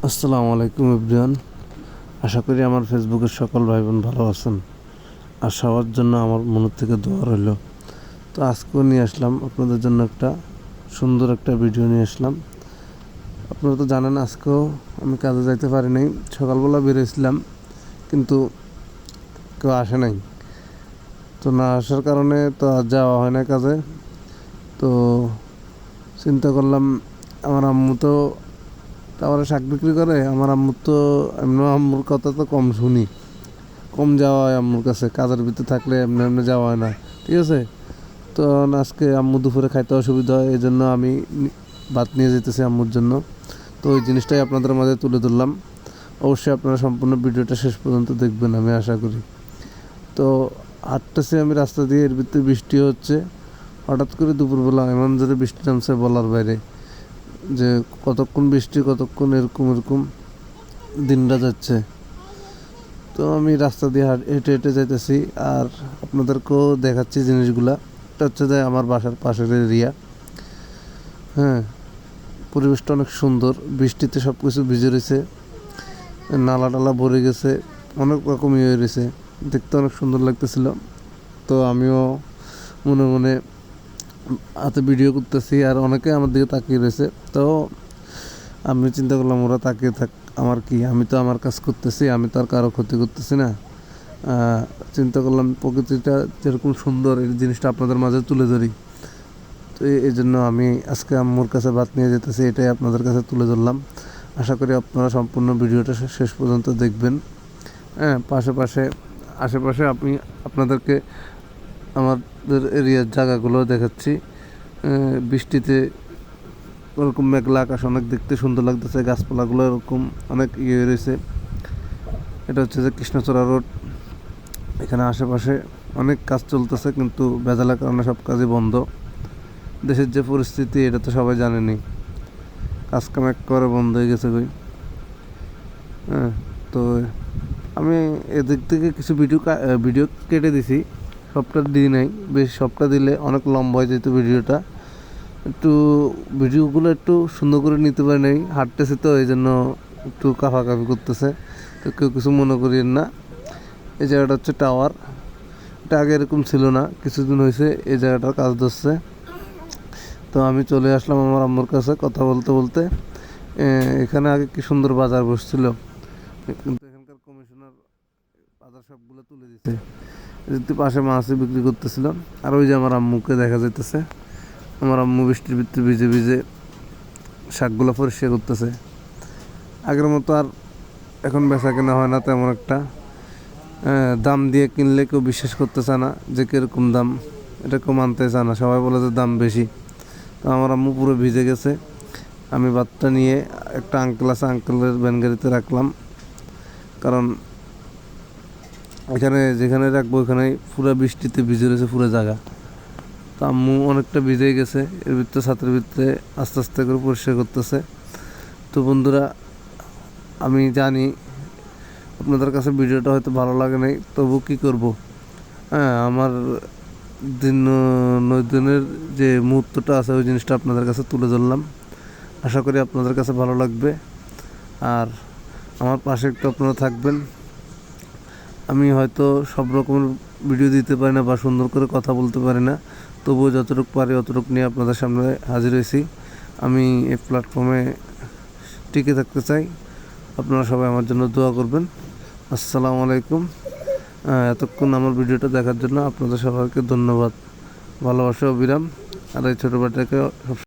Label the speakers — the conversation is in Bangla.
Speaker 1: আসসালামু আলাইকুম এভরিওয়ান। আশা করি আমার ফেসবুকের সকল ভাই বোন ভালো আছেন আর সবার জন্য আমার মনের থেকে দোয়া রইল। তো আজকেও নিয়ে আসলাম আপনাদের জন্য একটা সুন্দর একটা ভিডিও নিয়ে আসলাম। আপনারা তো জানেন আজকেও আমি কাজে যাইতে পারি নাই। সকালবেলা বেরিয়েছিলাম কিন্তু কেউ আসে নাই। তো না আসার কারণে তো আর যাওয়া হয় না কাজে। তো চিন্তা করলাম আমার আম্মু তো তারপরে শাক বিক্রি করে। আমার আম্মুর তো এমনি আম্মুর কথা তো কম শুনি, কম যাওয়া হয় আম্মুর কাছে। কাজের ভিতরে থাকলে এমনি এমনি যাওয়া হয় না, ঠিক আছে। তো আজকে আম্মু দুপুরে খাইতে অসুবিধা হয়, এই জন্য আমি ভাত নিয়ে যেতেছি আম্মুর জন্য। তো ওই জিনিসটাই আপনাদের মাঝে তুলে ধরলাম। অবশ্যই আপনারা সম্পূর্ণ ভিডিওটা শেষ পর্যন্ত দেখবেন আমি আশা করি। তো হাঁটতেছি আমি রাস্তা দিয়ে, এর ভিতরে বৃষ্টি হচ্ছে। হঠাৎ করে দুপুরবেলা এমন জোরে বৃষ্টি নামছে বলার বাইরে, যে কতক্ষণ বৃষ্টি কতক্ষণ এরকম এরকম দিনটা যাচ্ছে। তো আমি রাস্তা দিয়ে হেঁটে হেঁটে যাইতেছি আর আপনাদেরকেও দেখাচ্ছি জিনিসগুলা। এটা হচ্ছে যে আমার বাসার পাশের এরিয়া। হ্যাঁ, পরিবেশটা অনেক সুন্দর, বৃষ্টিতে সব কিছু ভিজে রয়েছে, নালা টালা ভরে গেছে, অনেক রকম ইয়ে রয়েছে, দেখতে অনেক সুন্দর লাগতেছিল। তো আমিও মনে মনে হাতে ভিডিও করতেছি আর অনেকে আমার দিকে তাকিয়ে রয়েছে। তো আমি চিন্তা করলাম ওরা তাকিয়ে থাক, আমার কি, আমি তো আমার কাজ করতেছি, আমি তো আর কারো ক্ষতি করতেছি না। চিন্তা করলাম প্রকৃতিটা যেরকম সুন্দর এই জিনিসটা আপনাদের মাঝে তুলে ধরি। তো এই জন্য আমি আজকে আম্মুর কাছে ভাত নিয়ে যেতেছি, এটাই আপনাদের কাছে তুলে ধরলাম। আশা করি আপনারা সম্পূর্ণ ভিডিওটা শেষ পর্যন্ত দেখবেন। হ্যাঁ, আশেপাশে আমি আপনাদেরকে আমাদের এরিয়ার জায়গাগুলো দেখাচ্ছি। বৃষ্টিতে ওরকম মেঘলা আকাশ, অনেক দেখতে সুন্দর লাগতেছে, গাছপালাগুলো এরকম অনেক ইয়ে রয়েছে। এটা হচ্ছে যে কৃষ্ণচূড়া রোড। এখানে আশেপাশে অনেক কাজ চলতেছে কিন্তু ভেজালের কারণে সব কাজই বন্ধ। দেশের যে পরিস্থিতি এটা তো সবাই জানেনি, কাজ কাম একেবারে বন্ধ হয়ে গেছে কই। হ্যাঁ, তো আমি এদিক থেকে কিছু ভিডিও কেটে দিছি, সবটা দিই নাই। বেশ সবটা দিলে অনেক লম্বা হয়ে যেত ভিডিওটা। একটু ভিডিওগুলো একটু সুন্দর করে নিতে পারি নাই, হাঁটতেছে তো এই জন্য একটু কাঁপাকাঁপি করতেছে। তো কেউ কিছু মনে করিয়েন না। এই জায়গাটা হচ্ছে টাওয়ার। এটা আগে এরকম ছিল না, কিছুদিন হয়েছে এই জায়গাটার কাজ ধরছে। তো আমি চলে আসলাম আমার আম্মুর কাছে কথা বলতে বলতে। এখানে আগে কি সুন্দর বাজার বসছিল, কিন্তু এখানকার কমিশনার বাজার সবগুলো তুলে দিচ্ছে। এদিকে পাশে মাছই বিক্রি করতেছিল। আর ওই যে আমার আম্মুকে দেখা যাইতেছে, আমার আম্মু বৃষ্টির ভিতরে ভিজে ভিজে শাকগুলো পরিষ্কার করতেছে। আগের মতো আর এখন বেচা কেনা হয় না তেমন একটা। দাম দিয়ে কিনলে কেউ বিশ্বাস করতে চায় না যে কীরকম দাম, এটা কেউ মানতে চায় না, সবাই বলে যে দাম বেশি। তো আমার আম্মু পুরো ভিজে গেছে। আমি ভাতটা নিয়ে একটা আঙ্কেল আছে, আঙ্কেলের ভ্যান গাড়িতে রাখলাম, কারণ এখানে যেখানে রাখবো ওখানে পুরো বৃষ্টিতে ভিজে রয়েছে পুরো জায়গা। তো আম্মু অনেকটা ভিজে গেছে, এর ভিতরে ছাতের ভিতরে আস্তে আস্তে করে পরিষ্কার করতেছে। তো বন্ধুরা, আমি জানি আপনাদের কাছে ভিডিওটা হয়তো ভালো লাগে নাই, তবু কী করব। হ্যাঁ, আমার দিনের যে মুহূর্তটা আছে ওই জিনিসটা আপনাদের কাছে তুলে ধরলাম। আশা করি আপনাদের কাছে ভালো লাগবে আর আমার পাশে একটু আপনারা থাকবেন। আমি হয়তো সব রকমের ভিডিও দিতে পারি না বা সুন্দর করে কথা বলতে পারি না, তবুও যতটুকু পারি অতটুকু নিয়ে আপনাদের সামনে হাজির হয়েছি। আমি এই প্ল্যাটফর্মে টিকে থাকতে চাই। আপনারা সবাই আমার জন্য দোয়া করবেন। আসসালামু আলাইকুম। এতক্ষণ আমার ভিডিওটা দেখার জন্য আপনাদের সবাইকে ধন্যবাদ, ভালোবাসা, অবিরাম। আর এই ছোটো ভাইটাকে